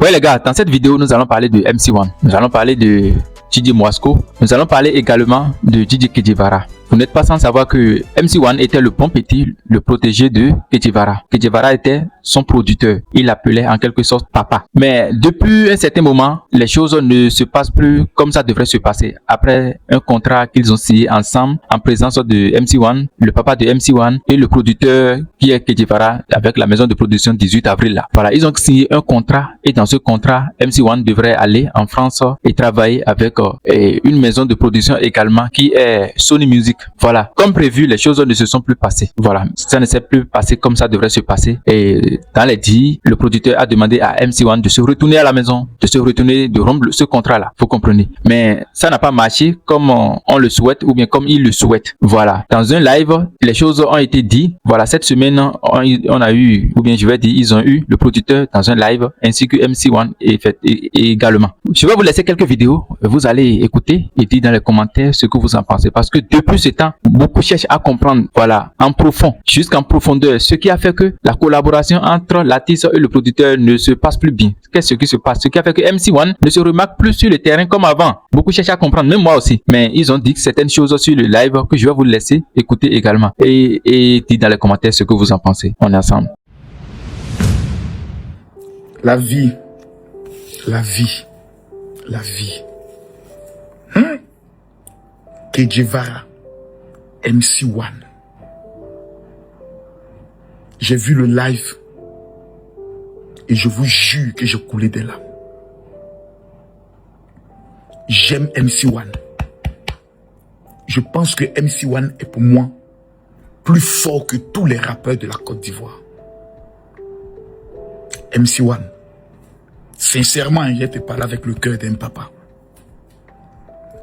Ouais les gars, dans cette vidéo, nous allons parler de MC1. Nous allons parler de DJ Mowasco. Nous allons parler également de DJ Kejivara. Vous n'êtes pas sans savoir que MC1 était le bon petit, le protégé de Kejivara. Kejivara était son producteur. Il l'appelait en quelque sorte papa. Mais depuis un certain moment, les choses ne se passent plus comme ça devrait se passer. Après un contrat qu'ils ont signé ensemble en présence de MC1, le papa de MC1 et le producteur qui est Kejivara avec la maison de production 18 avril là. Voilà, ils ont signé un contrat et dans ce contrat, MC1 devrait aller en France et travailler avec une maison de production également qui est Sony Music. Voilà, comme prévu, les choses ne se sont plus passées. Voilà, ça ne s'est plus passé comme ça devrait se passer. Et dans les dits, le producteur a demandé à MC1 de se retourner à la maison, de rompre ce contrat-là. Vous comprenez? Mais ça n'a pas marché comme on le souhaite ou bien comme il le souhaite. Voilà, dans un live, les choses ont été dites. Voilà, cette semaine, on a eu, ou bien je vais dire, ils ont eu le producteur dans un live ainsi que MC1 et également. Je vais vous laisser quelques vidéos. Vous allez écouter et dire dans les commentaires ce que vous en pensez. Parce que depuis ce temps, beaucoup cherchent à comprendre, voilà, en profond, jusqu'en profondeur, ce qui a fait que la collaboration entre l'artiste et le producteur ne se passe plus bien. Qu'est-ce qui se passe? Ce qui a fait que MC1 ne se remarque plus sur le terrain comme avant. Beaucoup cherchent à comprendre, même moi aussi. Mais ils ont dit que certaines choses sur le live que je vais vous laisser écouter également. Et dites dans les commentaires ce que vous en pensez. On est ensemble. La vie. La vie. La vie. Kejivara. MC1. J'ai vu le live et je vous jure que j'ai coulé des larmes. J'aime MC1. Je pense que MC1 est pour moi plus fort que tous les rappeurs de la Côte d'Ivoire. MC1, sincèrement, je te parle avec le cœur d'un papa.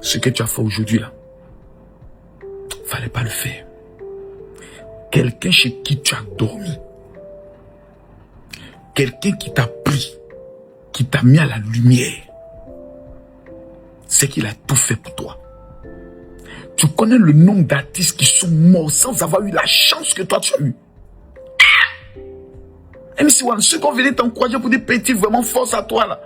Ce que tu as fait aujourd'hui là, fallait pas le faire. Quelqu'un chez qui tu as dormi, quelqu'un qui t'a pris, qui t'a mis à la lumière, c'est qu'il a tout fait pour toi. Tu connais le nombre d'artistes qui sont morts sans avoir eu la chance que toi tu as eu. MC1, ceux qui venaient t'encourager pour dire petit, vraiment force à toi là.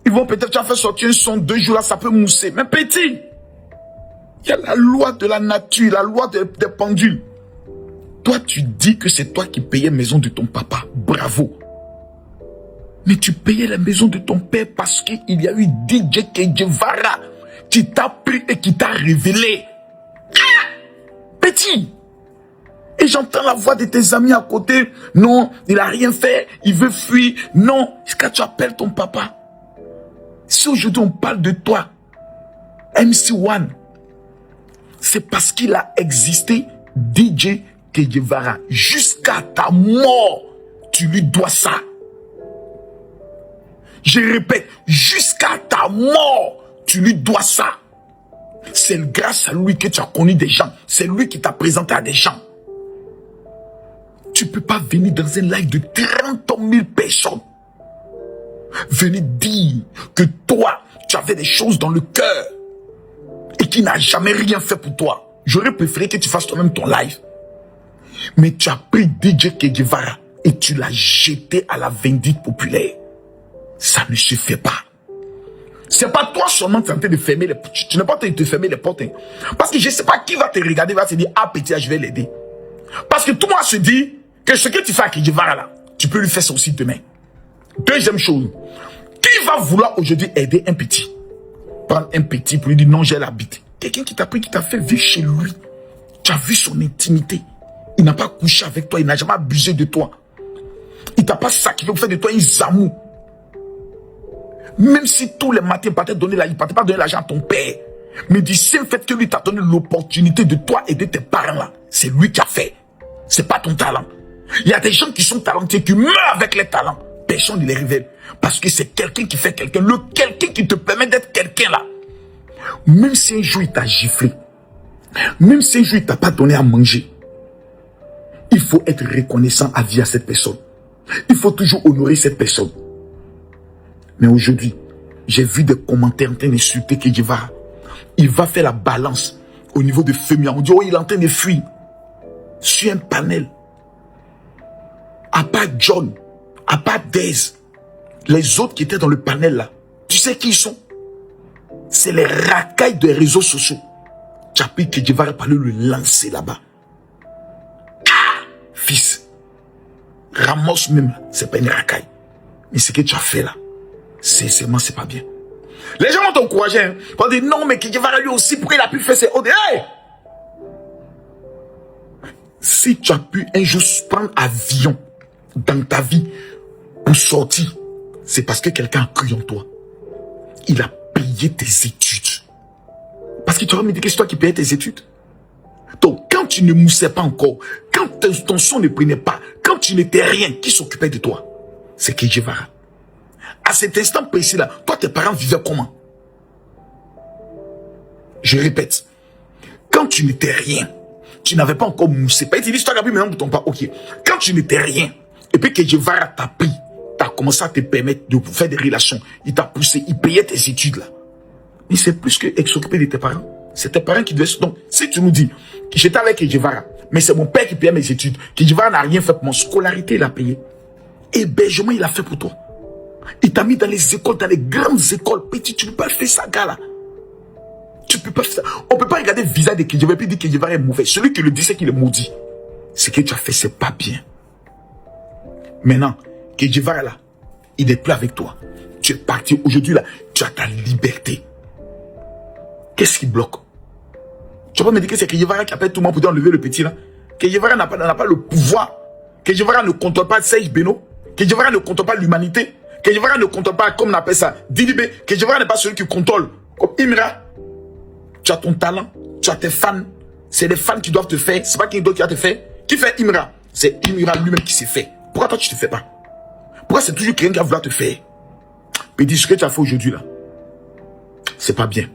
Ils vont peut-être, tu as fait sortir un son 2 jours là, ça peut mousser. Mais petit, il y a la loi de la nature, la loi des pendules. Toi, tu dis que c'est toi qui payais la maison de ton papa. Bravo. Mais tu payais la maison de ton père parce qu'il y a eu DJ Kejivara qui t'a pris et qui t'a révélé. Petit. Et j'entends la voix de tes amis à côté. Non, il n'a rien fait. Il veut fuir. Non, est-ce que tu appelles ton papa? Si aujourd'hui on parle de toi, MC1, c'est parce qu'il a existé DJ Kejivara. Jusqu'à ta mort, tu lui dois ça. Je répète, jusqu'à ta mort, tu lui dois ça. C'est grâce à lui que tu as connu des gens. C'est lui qui t'a présenté à des gens. Tu ne peux pas venir dans un live de 30 000 personnes. Venir dire que toi, tu avais des choses dans le cœur et qui n'a jamais rien fait pour toi. J'aurais préféré que tu fasses toi-même ton live. Mais tu as pris DJ Kejivara et tu l'as jeté à la vindicte populaire. Ça ne se fait pas. C'est pas toi seulement tenté de fermer les portes. Tu n'as pas tenté de fermer les portes. Hein. Parce que je ne sais pas qui va te regarder, va se dire, ah petit, je vais l'aider. Parce que tout le monde se dit que ce que tu fais à Kejivara là, tu peux lui faire ça aussi demain. Deuxième chose, qui va vouloir aujourd'hui aider un petit? Prendre un petit pour lui dire non, j'ai l'habitude. Quelqu'un qui t'a pris, qui t'a fait vivre chez lui. Tu as vu son intimité. Il n'a pas couché avec toi, il n'a jamais abusé de toi. Il t'a pas sacrifié pour faire de toi un zamou. Même si tous les matins, il ne t'a pas donné l'argent à ton père. Mais du simple fait que lui t'a donné l'opportunité de toi aider tes parents là, c'est lui qui a fait. C'est pas ton talent. Il y a des gens qui sont talentueux, qui meurent avec les talents. Personne ne les révèle. Parce que c'est quelqu'un qui fait quelqu'un. Le quelqu'un qui te permet d'être quelqu'un là. Même si un jour il t'a giflé. Même si un jour il t'a pas donné à manger. Il faut être reconnaissant à vie à cette personne. Il faut toujours honorer cette personne. Mais aujourd'hui, j'ai vu des commentaires en train d'insulter Kejivara. Il va faire la balance au niveau de Femia. On dit, oh, il est en train de fuir. Sur un panel. À part John, à part Days, Les autres qui étaient dans le panel là, tu sais qui ils sont? C'est les racailles des réseaux sociaux. Tu as pris que Che Guevara parler le lancer là-bas. Fils, Ramos même, c'est pas une racaille. Mais ce que tu as fait là, sincèrement, c'est pas bien. Les gens vont t'encourager. Hein. Ils vont dire non, mais Che Guevara lui aussi, pourquoi il a pu faire ses OD? Hey! Si tu as pu un jour prendre avion dans ta vie pour sortir, c'est parce que quelqu'un a cru en toi. Il a payé tes études. Parce que tu vas me dire que c'est toi qui payais tes études. Donc, quand tu ne moussais pas encore, quand ton son ne prenait pas, quand tu n'étais rien, qui s'occupait de toi? C'est Che Guevara. À cet instant précis-là, toi, tes parents vivaient comment? Je répète, quand tu n'étais rien, tu n'avais pas encore moussé. Pas dit, l'histoire a pris maintenant pour ton pas. Ok. Quand tu n'étais rien, et puis Che Guevara t'a pris, t'as commencé à te permettre de faire des relations, il t'a poussé, il payait tes études là. Mais c'est plus que s'occuper de tes parents. C'est tes parents qui devaient... Donc, si tu nous dis que j'étais avec Che Guevara, mais c'est mon père qui payait mes études, Che Guevara n'a rien fait pour mon scolarité, il a payé. Hébergement, il a fait pour toi. Il t'a mis dans les écoles, dans les grandes écoles. Petit, tu ne peux pas faire ça, gars là. Tu peux pas faire ça. On ne peut pas regarder le visage de Che Guevara et dire que Che Guevara est mauvais. Celui qui le dit, c'est qu'il est maudit. Ce que tu as fait, c'est pas bien. Maintenant, Che Guevara là, il n'est plus avec toi. Tu es parti aujourd'hui là, tu as ta liberté. Qu'est-ce qui bloque? Tu vas pas me dire que c'est Che Guevara qui appelle tout le monde pour enlever le petit là? Che Guevara n'a pas le pouvoir. Che Guevara ne contrôle pas Serge Beno. Che Guevara ne contrôle pas l'humanité. Che Guevara ne contrôle pas, comme on appelle ça, Didibé. Che Guevara n'est pas celui qui contrôle. Comme Imra. Tu as ton talent, tu as tes fans. C'est les fans qui doivent te faire. C'est pas quelqu'un d'autre qui va te faire. Qui fait Imra? C'est Imra lui-même qui s'est fait. Pourquoi toi tu te fais pas? Pourquoi c'est toujours quelqu'un qui va vouloir te faire? Mais dis ce que tu as fait aujourd'hui là. C'est pas bien.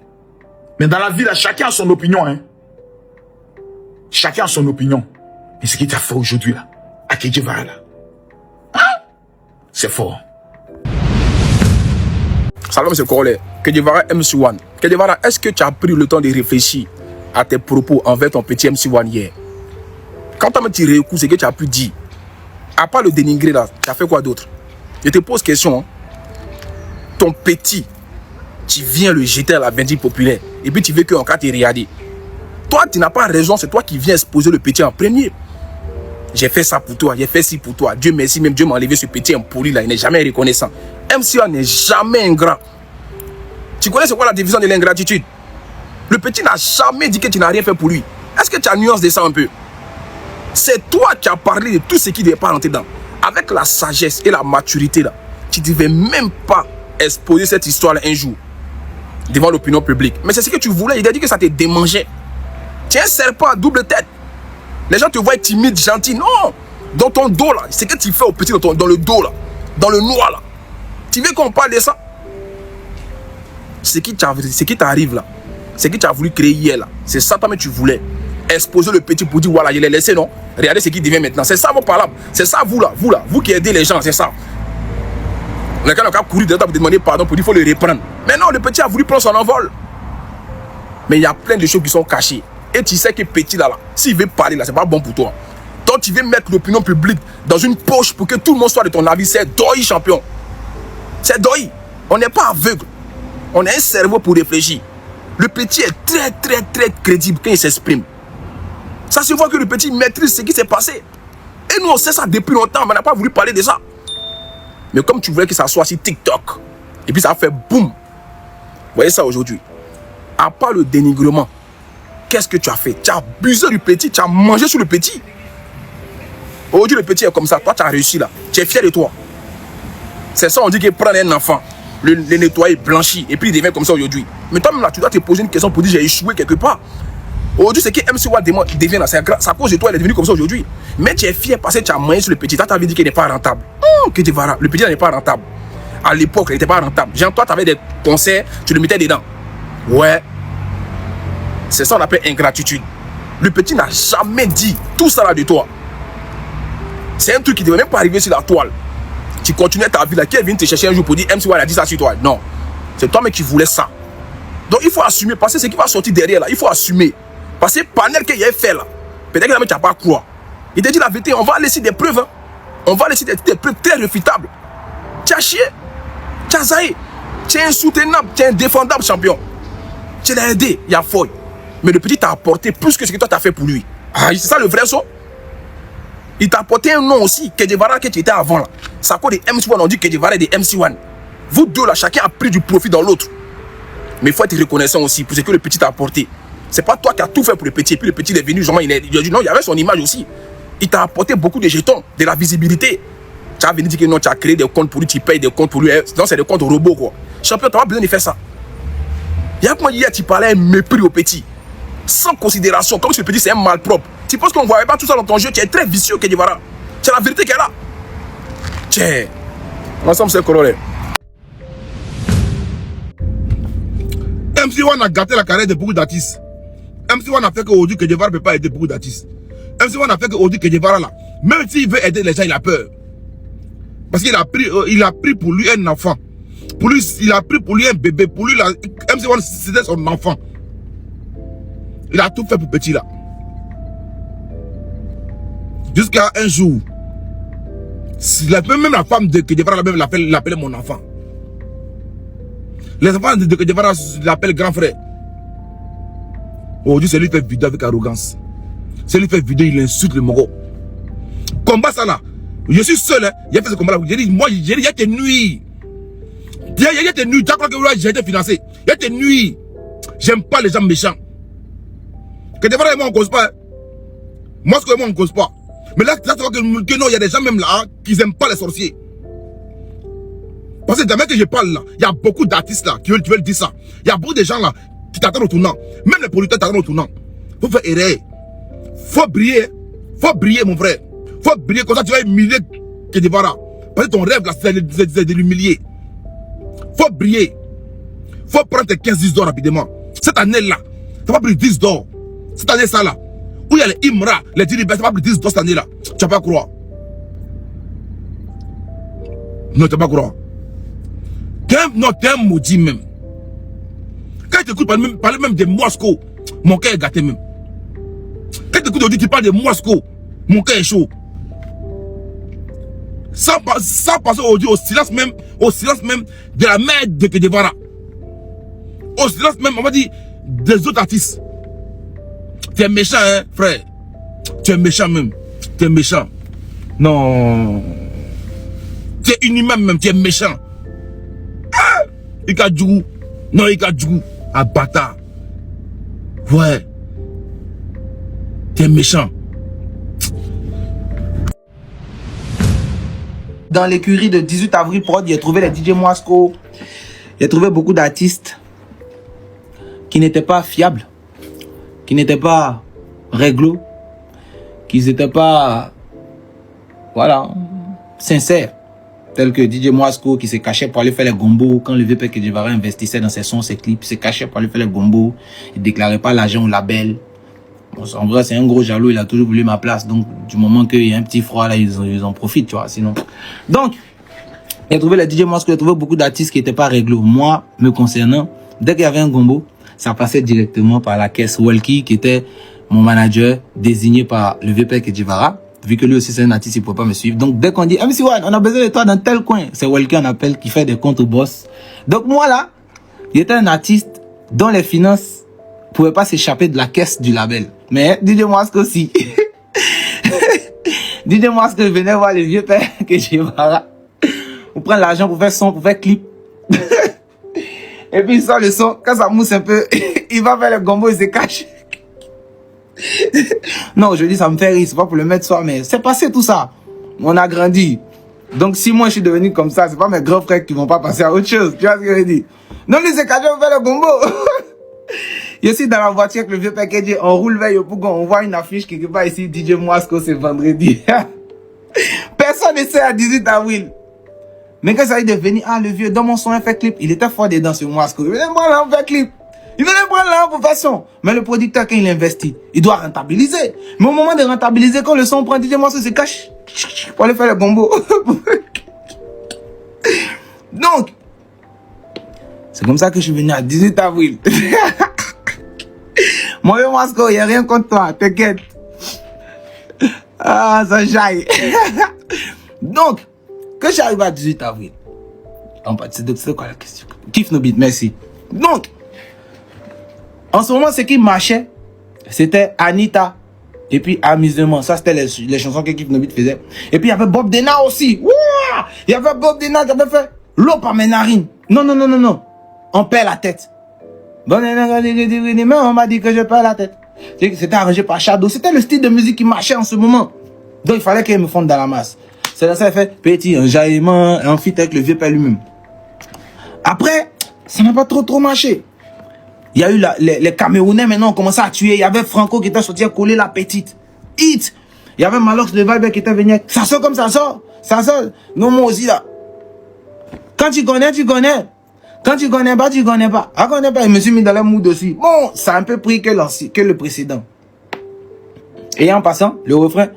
Mais dans la vie là, chacun a son opinion. Hein. Chacun a son opinion. Mais ce que tu as fait aujourd'hui là, à Che Guevara là, hein? C'est fort. Salam, c'est Corolé. Che Guevara MC1. Che Guevara, est-ce que tu as pris le temps de réfléchir à tes propos envers ton petit MC1 hier? Quand tu as tiré le coup, c'est que tu as pu dire. À part le dénigrer là, tu as fait quoi d'autre? Je te pose question. Hein. Ton petit, tu viens le jeter à la vindicte populaire. Et puis tu veux qu'en cas tu regardes. Toi, tu n'as pas raison, c'est toi qui viens exposer le petit en premier. J'ai fait ça pour toi, j'ai fait ci pour toi. Dieu merci, même Dieu m'a enlevé ce petit impoli là, il n'est jamais reconnaissant. MC1 n'est jamais ingrat. Tu connais c'est quoi la division de l'ingratitude? Le petit n'a jamais dit que tu n'as rien fait pour lui. Est-ce que tu as nuance de ça un peu? C'est toi qui as parlé de tout ce qui n'est pas rentré dedans. Avec la sagesse et la maturité là, tu ne devais même pas exposer cette histoire là un jour devant l'opinion publique. Mais c'est ce que tu voulais, il a dit que ça te démangeait. Tu es un serpent à double tête. Les gens te voient timide, gentil. Non! Dans ton dos là, c'est que tu fais au petit dans le dos là, dans le noir là. Tu veux qu'on parle de ça? Ce qui t'arrive là, ce que tu as voulu créer hier là, c'est ça toi mais tu voulais. Exposer le petit pour dire voilà, je l'ai laissé, non? Regardez ce qui devient maintenant. C'est ça vos paroles. C'est ça vous là, vous qui aidez les gens, c'est ça. On a quand couru dedans pour demander pardon, pour dire qu'il faut le reprendre. Mais non, le petit a voulu prendre son envol. Mais il y a plein de choses qui sont cachées. Et tu sais que petit là, s'il veut parler là, c'est pas bon pour toi. Donc tu veux mettre l'opinion publique dans une poche pour que tout le monde soit de ton avis. C'est Doi champion. C'est Doi. On n'est pas aveugle. On a un cerveau pour réfléchir. Le petit est très crédible quand il s'exprime. Ça se voit que le petit maîtrise ce qui s'est passé. Et nous on sait ça depuis longtemps, mais on n'a pas voulu parler de ça. Mais comme tu voulais que ça soit sur TikTok, et puis ça a fait boum. Vous voyez ça aujourd'hui. À part le dénigrement, qu'est-ce que tu as fait? Tu as abusé du petit, tu as mangé sur le petit. Aujourd'hui le petit est comme ça, toi tu as réussi là. Tu es fier de toi. C'est ça on dit qu'il prend un enfant, le nettoyer, blanchir, et puis il devient comme ça aujourd'hui. Mais toi-même là, tu dois te poser une question pour dire j'ai échoué quelque part. Aujourd'hui, c'est que MC1 devient là, c'est à cause de toi, il est devenu comme ça aujourd'hui. Mais tu es fier parce que tu as mangé sur le petit. Toi, tu avais dit qu'il n'est pas rentable. Que tu vas, le petit n'est pas rentable. À l'époque, il n'était pas rentable. Genre, toi, tu avais des concerts, tu le mettais dedans. Ouais. C'est ça qu'on appelle ingratitude. Le petit n'a jamais dit tout ça là de toi. C'est un truc qui ne devait même pas arriver sur la toile. Tu continuais ta vie là. Qui est venu te chercher un jour pour dire MC1 a dit ça sur toi? Non. C'est toi-même qui voulais ça. Donc, il faut assumer. Parce que ce qui va sortir derrière là, il faut assumer. Parce que le panel qu'il a fait là, peut-être que tu n'as pas croire. Il t'a dit la vérité, on va laisser des preuves. Hein. On va laisser des preuves très réfutables. Tu as chié. Tchazaï, tu es insoutenable, tu es indéfendable, champion. Tu l'as aidé, il y a folle. Mais le petit t'a apporté plus que ce que toi t'as fait pour lui. Ah, c'est ça le vrai saut. Il t'a apporté un nom aussi, Kedevara, que tu étais avant là. C'est à cause des MC1, on dit Kedevara et des MC1. Vous deux là, chacun a pris du profit dans l'autre. Mais il faut être reconnaissant aussi pour ce que le petit t'a apporté. C'est pas toi qui as tout fait pour le petit. Et puis le petit est venu, genre, il a dit non, il y avait son image aussi. Il t'a apporté beaucoup de jetons, de la visibilité. Tu as venu dire que non, tu as créé des comptes pour lui, tu payes des comptes pour lui. Non, c'est des comptes robots quoi. Champion, tu n'as pas besoin de faire ça. Il y a comment hier, tu parlais un mépris au petit. Sans considération, comme si le petit c'est un malpropre. Tu penses qu'on ne voyait pas tout ça dans ton jeu, tu es très vicieux, Kedivara. C'est la vérité qu'elle a. Tiens, ensemble c'est coloré. MC1 a gâté la carrière de beaucoup d'artistes. MC1 a fait qu'aujourd'hui Kedivara ne peut pas aider beaucoup d'artistes. MC1 a fait qu'aujourd'hui Kedivara là, même s'il veut aider les gens, il a peur. Parce qu'il a pris pour lui un enfant. Pour lui, il a pris pour lui un bébé. Pour lui, MC1 c'était son enfant. Il a tout fait pour petit là. Jusqu'à un jour, même la femme de Kedivara l'appelait mon enfant. Les enfants de Kedivara l'appellent grand frère. Aujourd'hui, c'est lui qui fait vidéo avec arrogance. C'est lui qui fait vidéo, il insulte le Mogo. Combat ça là. Je suis seul, hein. Il a fait ce combat là. J'ai dit, moi, il y a tes nuits. Il y a tes nuits. Tu crois que j'ai été financé. Il y a tes nuits. J'aime pas les gens méchants. Kedivara et moi, on cause pas. Hein. Moi, ce que moi, on cause pas. Mais là, tu vois que non, il y a des gens même là hein, qui n'aiment pas les sorciers. Parce que jamais que je parle là, il y a beaucoup d'artistes là qui veulent dire ça. Il y a beaucoup de gens là qui t'attendent au tournant. Même les producteurs t'attendent au tournant. Faut faire erreur. Faut briller. Faut briller, mon frère. Faut briller comme ça, tu vas humilier Kedivara. Parce que ton rêve là, c'est de l'humilier. Faut briller. Faut prendre tes 15-10 d'or rapidement. Cette année là, tu vas prendre 10 d'or. Cette année ça là. Où il y a les Imra, les Diribas, tu vas prendre 10 d'or cette année là. Tu vas pas croire. Non, tu vas pas croire. Non, t'es un maudit même. Quand tu écoutes parler même de Moscou, mon cœur est gâté même. Quand tu écoutes aujourd'hui, tu parles de Moscou, mon cœur est chaud. Sans passer aujourd'hui au silence même de la mère de Kedivara. Au silence même, on va dire, des autres artistes. Tu es méchant, hein, frère. Tu es méchant même. Tu es méchant. Non. Tu es inhumain même, tu es méchant. Ah! Ikadjou. Non, Ikadjou. Un bâtard. Ouais. Tu es méchant. Dans l'écurie de 18 avril Prod, j'ai trouvé les DJ Moisco. J'ai trouvé beaucoup d'artistes qui n'étaient pas fiables, qui n'étaient pas réglo, qui n'étaient pas, voilà, sincères. Tels que DJ Moisco qui se cachait pour aller faire les gombos. Quand le VP Kedivara investissait dans ses sons, ses clips, il se cachait pour aller faire les gombos. Il ne déclarait pas l'argent au label. Bon, en vrai, c'est un gros jaloux, il a toujours voulu ma place. Donc, du moment qu'il y a un petit froid, là, ils en profitent, tu vois, sinon. Donc, j'ai trouvé les DJ Moisco, j'ai trouvé beaucoup d'artistes qui n'étaient pas réglo. Moi, me concernant, dès qu'il y avait un gombo, ça passait directement par la caisse Walkie, qui était mon manager, désigné par le VP Kedivara. Vu que lui aussi c'est un artiste, il ne pouvait pas me suivre. Donc dès qu'on dit MC1, on a besoin de toi dans tel coin, c'est Walkie on appelle qui fait des comptes au boss. Donc moi là, j'étais un artiste dont les finances ne pouvaient pas s'échapper de la caisse du label. Mais DJ Moisco aussi. DJ Moisco venait voir le vieux père Kedivara pour prendre l'argent pour faire son, pour faire clip. Et puis il sort le son, quand ça mousse un peu, il va faire le gombo, il se cache. Non, je dis ça me fait rire, c'est pas pour le mettre soi, mais c'est passé tout ça. On a grandi. Donc si moi je suis devenu comme ça, c'est pas mes grands frères qui vont pas passer à autre chose. Tu vois ce que je veux dire? Non, lui c'est caché, on fait le gombo. Je suis dans la voiture avec le vieux package, on roule vers Yopougon, on voit une affiche quelque part ici, DJ Moisco, c'est vendredi. Personne ne sait à 18 avril. Mais quand ça a été devenu, ah le vieux, dans mon son, il fait clip, il était fort dedans sur Moisco. Il venait moi là, on fait clip. Il venait prendre là pour faire son. Mais le producteur, quand il investit, il doit rentabiliser. Mais au moment de rentabiliser, quand le son prend, DJ Moisco se cache pour aller faire le gombo. Donc, c'est comme ça que je suis venu à 18 avril. Moi, Moisco, il n'y a rien contre toi, t'inquiète. Ah, ça jaille. Donc, quand j'arrive à 18 avril, C'est quoi la question? Kiff No Beat, merci. Donc, en ce moment, ce qui marchait, c'était Anita. Et puis Amusement. Ça, c'était les chansons que Kiff No Beat faisait. Et puis, il y avait Bob Denard aussi. Ouah, il y avait Bob Denard qui avait fait l'eau par mes narines. Non. On perd la tête. Bon, on m'a dit que je perds la tête. C'était arrangé par Shadow. C'était le style de musique qui marchait en ce moment. Donc, il fallait qu'il me fonde dans la masse. C'est là ça fait petit, un jaillement, un feat avec le vieux père lui-même. Après, ça n'a pas trop marché. Il y a eu les Camerounais maintenant ont commencé à tuer. Il y avait Franco qui était sorti à coller la petite. Hit. Il y avait Malox le Vibe qui était venu. Ça sort comme ça sort. Ça sort. Non, moi aussi là. Quand tu connais, tu connais. Quand tu connais pas, tu connais pas. Ah, connais pas, je me suis mis dans le mood aussi. Bon, ça a un peu pris que le précédent. Et en passant, le refrain,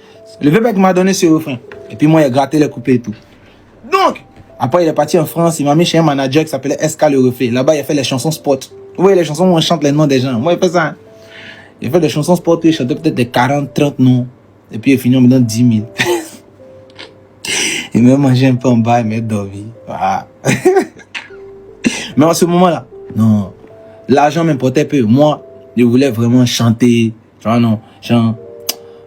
le Vébek m'a donné ce refrain. Et puis moi, il a gratté les couplets et tout. Donc, après, il est parti en France, il m'a mis chez un manager qui s'appelait SK Le Refait. Là-bas, il a fait les chansons spot. Vous voyez, les chansons où on chante les noms des gens. Moi, il fait ça. Hein. Il a fait des chansons spot, il chantait peut-être des 40, 30 noms. Et puis, il finit, on me donne 10 000. Il m'a mangé un peu en bas, il m'a dormi. Voilà. Mais en ce moment-là, non. L'argent m'importait peu. Moi, je voulais vraiment chanter.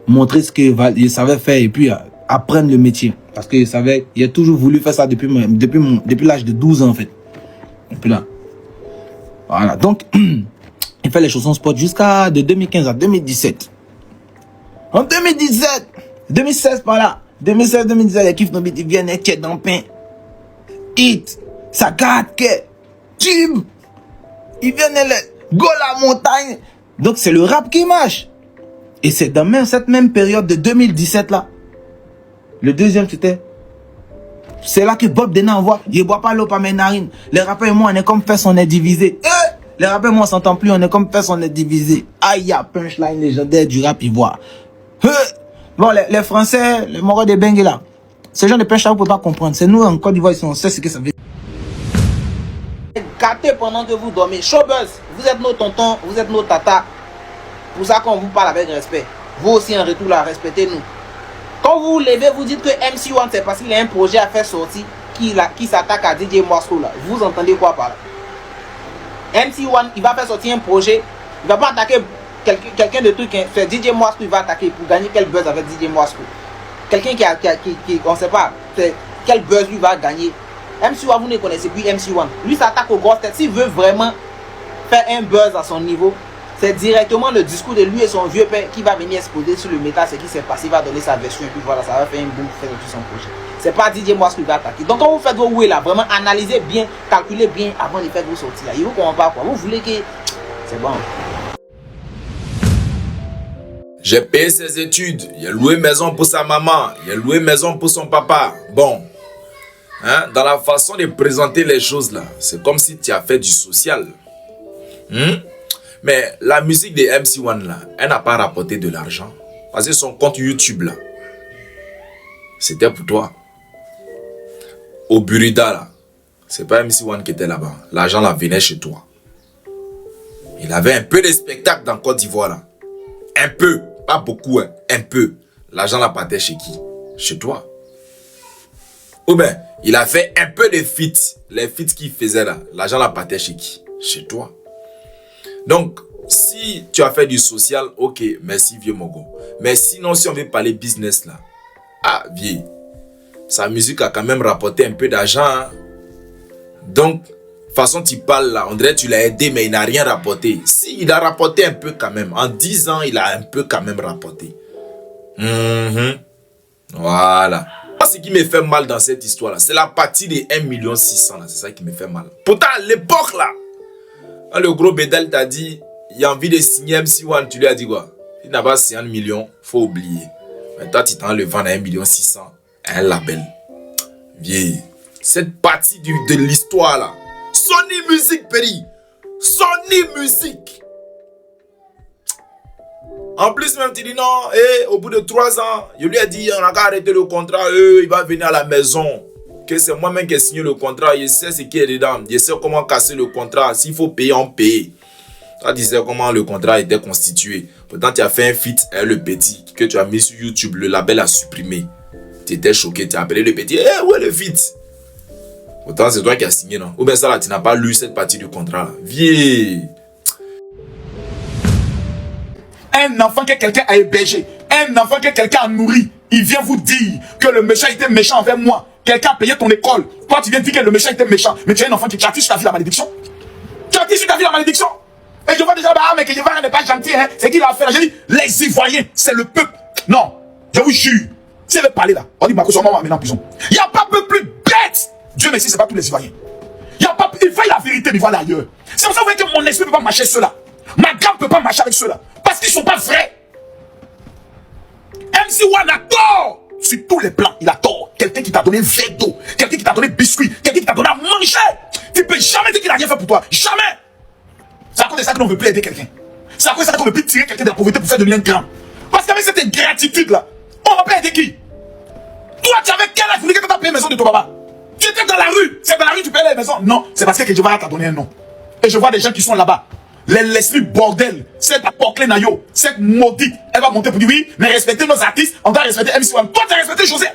Montrer ce que je savais faire et puis apprendre le métier. Parce que il a toujours voulu faire ça depuis l'âge de 12 ans, en fait. Depuis là. Voilà. Donc, il fait les chansons sport jusqu'à de 2015 à 2017. En 2016 par là. 2016-2017, les Kiff No Beat, ils viennent et dans le pain. Hit. Ça gâte que. Tube. Ils viennent et go la montagne. Donc, c'est le rap qui marche. Et c'est dans cette même période de 2017 là. Le deuxième c'était. C'est là que Bob Denard envoie. Il boit pas l'eau par mes narines. Les rappeurs et moi on est comme fait, on est divisé. Les rappeurs et moi on s'entend plus, on est comme fait, on est divisé. Aïe, ya punchline légendaire du rap ivoire. Bon, les Français, les Moros des Bengues là. Ce genre de punchline vous ne pouvez pas comprendre. C'est nous en Côte d'Ivoire ici, on sait ce que ça veut dire. Gâtez pendant que vous dormez. Showbuzz, vous êtes nos tontons, vous êtes nos tatas. Pour ça qu'on vous parle avec respect. Vous aussi en retour là, respectez-nous. Quand vous vous levez, vous dites que MC1 c'est parce qu'il a un projet à faire sortir qui s'attaque à DJ Moscow là. Vous entendez quoi par là? MC1, il va faire sortir un projet. Il va pas attaquer quelqu'un de truc. C'est DJ Moscow, il va attaquer pour gagner quel buzz avec DJ Moscow. Quelqu'un qui on sait pas quel buzz lui va gagner. MC1, vous ne connaissez plus MC1. Lui s'attaque aux grosses têtes. S'il veut vraiment faire un buzz à son niveau, c'est directement le discours de lui et son vieux père qui va venir exposer sur le métal, ce qui s'est passé, il va donner sa version et puis voilà, ça va faire un boom pour faire tout son projet. C'est pas DJ Moscow qui va attaquer. Donc quand vous faites vos ouais là, vraiment analysez bien, calculez bien avant de faire vos sorties là. Il vous comprend pas quoi. Vous voulez que... C'est bon. J'ai payé ses études, il a loué maison pour sa maman, il a loué maison pour son papa. Bon, hein, dans la façon de présenter les choses là, c'est comme si tu as fait du social. Mais la musique de MC1 là, elle n'a pas rapporté de l'argent. Parce que son compte YouTube là, c'était pour toi. Au Burida là, c'est pas MC1 qui était là-bas. L'argent là venait chez toi. Il avait un peu de spectacle dans Côte d'Ivoire là. Un peu, pas beaucoup, hein, un peu. L'argent là partait chez qui? Chez toi. Ou bien, il a fait un peu de feats. Les feats qu'il faisait là, l'argent là partait chez qui? Chez toi. Donc, si tu as fait du social, ok, merci vieux Mogo. Mais sinon, si on veut parler business là, ah vieux, sa musique a quand même rapporté un peu d'argent. Hein? Donc, façon tu parles là, on dirait que tu l'as aidé, mais il n'a rien rapporté. Si, il a rapporté un peu quand même. En 10 ans, il a un peu quand même rapporté. Voilà. Moi, ce qui me fait mal dans cette histoire là, c'est la partie des 1 600 000 là, c'est ça qui me fait mal. Pourtant, à l'époque là, quand le gros Bédal t'a dit, il a envie de signer MC1, tu lui as dit quoi? Il n'a pas 50 millions, faut oublier. Mais toi, tu t'en le vends à 1 600 000, un label. Vieille. Cette partie de l'histoire là. Sony Music, Péri. Sony Music. En plus, même, tu dis non, au bout de 3 ans, je lui ai dit, on a qu'à arrêter le contrat, il va venir à la maison. Que c'est moi-même qui ai signé le contrat, je sais ce qui est dedans, je sais comment casser le contrat, s'il faut payer, on paye. Toi, tu sais comment le contrat était constitué. Pourtant, tu as fait un feat, le petit, que tu as mis sur YouTube, le label a supprimé. Tu étais choqué, tu as appelé le petit, où est le feat? Autant c'est toi qui as signé, non? Ou bien ça là, tu n'as pas lu cette partie du contrat là. Viens. Un enfant que quelqu'un a hébergé, un enfant que quelqu'un a nourri, il vient vous dire que le méchant était méchant envers moi. Quelqu'un a payé ton école. Toi, tu viens dire que le méchant était méchant. Mais tu es un enfant qui tu as sur ta vie la malédiction. Tu as sur ta vie la malédiction. Et je vois déjà, bah, mais que Guevara n'est pas gentil, hein. C'est qui l'a fait là? J'ai dit, les Ivoiriens, c'est le peuple. Non, je vous jure. Si elle veut parler là, on dit, Marcos, on va m'amener en prison. Il n'y a pas peuple plus bête. Dieu merci, c'est pas tous les Ivoiriens. Il faut la vérité, mais voilà ailleurs. C'est pour ça que mon esprit ne peut pas marcher ceux-là. Ma gamme ne peut pas marcher avec ceux-là. Parce qu'ils ne sont pas vrais. MC1 a tort. Sur tous les plans, il a tort. Quelqu'un qui t'a donné un verre d'eau, quelqu'un qui t'a donné biscuit, quelqu'un qui t'a donné à manger. Tu ne peux jamais dire qu'il n'a rien fait pour toi. Jamais. C'est à cause de ça que l'on ne veut plus aider quelqu'un. C'est à cause de ça qu'on ne veut plus tirer quelqu'un de la pauvreté pour faire devenir un grand. Parce qu'avec cette ingratitude-là, on va pas aider qui? Toi, tu avais quel âge pour dire que tu as payé la maison de ton papa? Tu étais dans la rue. C'est dans la rue que tu payes la maison. Non, c'est parce que Kedjevara t'a donné un nom. Et je vois des gens qui sont là-bas. L'esprit bordel, cette Apocle Nayo, cette maudite, elle va monter pour dire oui, mais respecter nos artistes, on doit respecter MC1. Toi, tu as respecté José.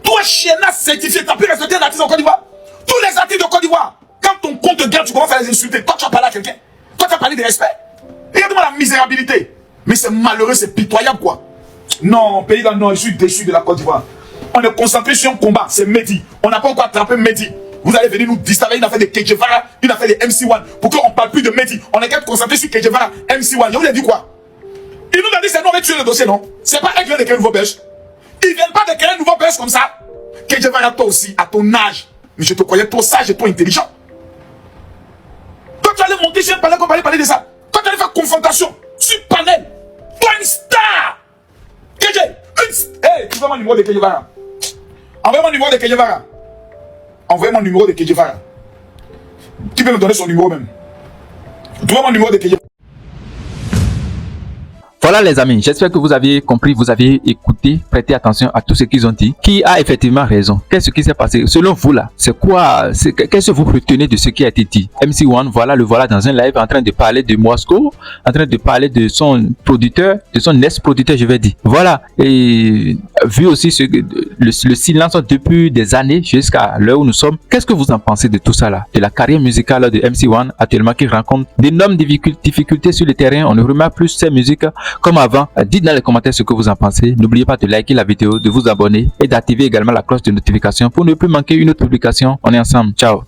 Toi, Chiena certifié, tu as pu respecter un artiste en Côte d'Ivoire. Tous les artistes de Côte d'Ivoire, quand ton compte de guerre, tu commences à les insulter. Toi, tu as parlé à quelqu'un. Toi, tu as parlé de respect. Regarde-moi la misérabilité. Mais c'est malheureux, c'est pitoyable, quoi. Non, pays là, non, je suis déçu de la Côte d'Ivoire. On est concentré sur un combat, c'est Mehdi. On n'a pas encore attrapé Mehdi. Vous allez venir nous distraire une affaire de Kedjevara, une affaire de MC1, pour qu'on ne parle plus de Mehdi. On est qu'à concentré sur Kedjevara, MC1. Je vous ai dit quoi? Il nous a dit c'est nous, on va tuer le dossier, non? C'est pas eux qui viennent de créer un nouveau belge. Ils viennent pas de créer un nouveau belge comme ça. Kedjevara, toi aussi, à ton âge, mais je te croyais trop sage et trop intelligent. Toi, tu allais monter sur un panel, qu'on allait parler de ça. Toi, tu allais faire confrontation sur panel. Toi, une star. KJ, hey, tu vois mon numéro de Kedjevara. Envoyez mon numéro de Kedjevara. Envoyez mon numéro de Kedjevara. Qui peut me donner son numéro même? Trouvez mon numéro de Kedjevara. Voilà les amis, j'espère que vous avez compris, vous avez écouté, prêtez attention à tout ce qu'ils ont dit. Qui a effectivement raison? Qu'est-ce qui s'est passé? Selon vous là, c'est quoi? Qu'est-ce que vous retenez de ce qui a été dit? MC1, voilà, le voilà dans un live en train de parler de Moscou, en train de parler de son producteur, de son ex-producteur, je vais dire. Voilà, et vu aussi le silence depuis des années jusqu'à l'heure où nous sommes, qu'est-ce que vous en pensez de tout ça là? De la carrière musicale de MC1 actuellement qui rencontre d'énormes difficultés sur le terrain, on ne remarque plus ses musiques comme avant. Dites dans les commentaires ce que vous en pensez. N'oubliez pas de liker la vidéo, de vous abonner et d'activer également la cloche de notification pour ne plus manquer une autre publication. On est ensemble. Ciao.